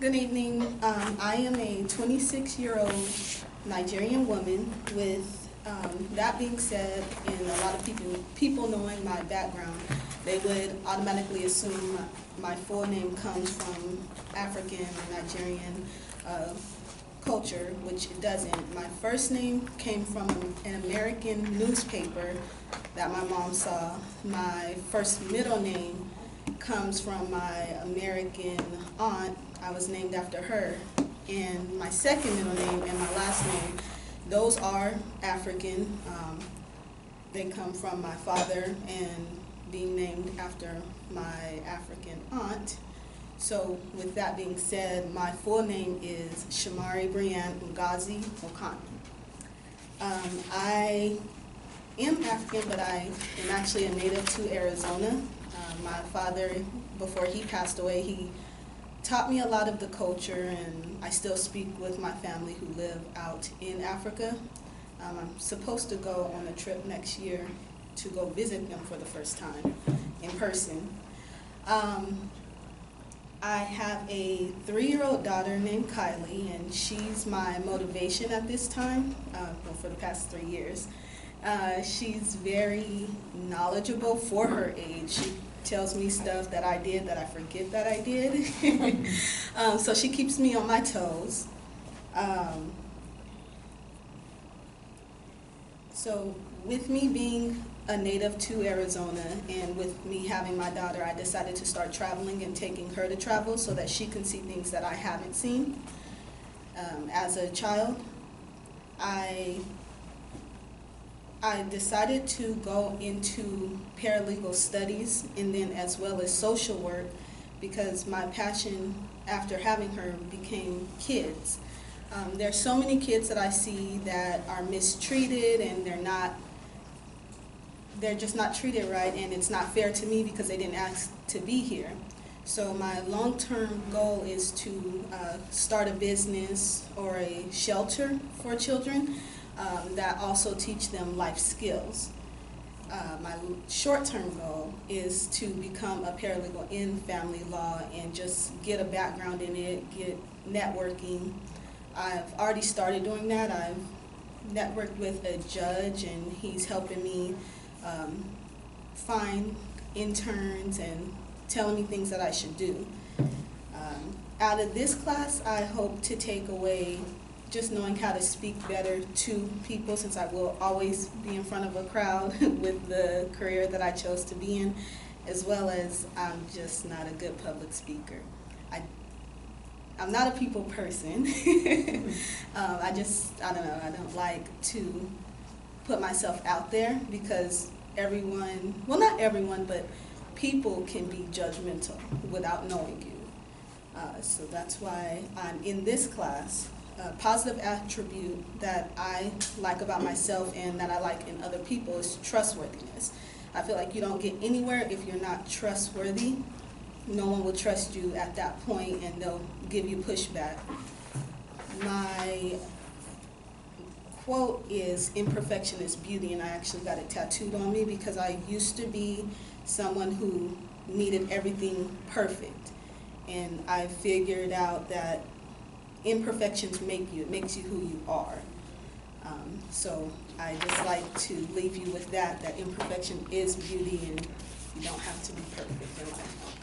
Good evening. I am a 26-year-old Nigerian woman. With that being said, and a lot of people knowing my background, they would automatically assume my full name comes from African or Nigerian culture, which it doesn't. My first name came from an American newspaper that my mom saw. My first middle name comes from my American aunt. I was named after her. And my second middle name and my last name, those are African. They come from my father and being named after my African aunt. So with that being said, my full name is Shamari Brianne Ngazi Okani. I am African, but I am actually a native to Arizona. My father, before he passed away, he taught me a lot of the culture, and I still speak with my family who live out in Africa. I'm supposed to go on a trip next year to go visit them for the first time in person. I have a 3-year-old daughter named Kylie, and she's my motivation at this time, well, for the past 3 years. She's very knowledgeable for her age. She tells me stuff that I did that I forget that I did. So she keeps me on my toes. So with me being a native to Arizona and with me having my daughter, I decided to start traveling and taking her to travel so that she can see things that I haven't seen. As a child, I decided to go into paralegal studies and then as well as social work because my passion after having her became kids. There's so many kids that I see that are mistreated and they're just not treated right, and it's not fair to me because they didn't ask to be here. So my long-term goal is to start a business or a shelter for children that also teach them life skills. My short-term goal is to become a paralegal in family law and just get a background in it, get networking. I've already started doing that. I've networked with a judge, and he's helping me find interns and telling me things that I should do. Out of this class, I hope to take away just knowing how to speak better to people, since I will always be in front of a crowd with the career that I chose to be in, as well as I'm just not a good public speaker. I'm not a people person. I don't know, I don't like to put myself out there because everyone, well, not everyone, but people can be judgmental without knowing you. So that's why I'm in this class. A positive attribute that I like about myself and that I like in other people is trustworthiness. I feel like you don't get anywhere if you're not trustworthy. No one will trust you at that point, and they'll give you pushback. My quote is, "Imperfection is beauty," and I actually got it tattooed on me because I used to be someone who needed everything perfect. And I figured out that imperfections make you, it makes you who you are. So I just like to leave you with that imperfection is beauty and you don't have to be perfect in life.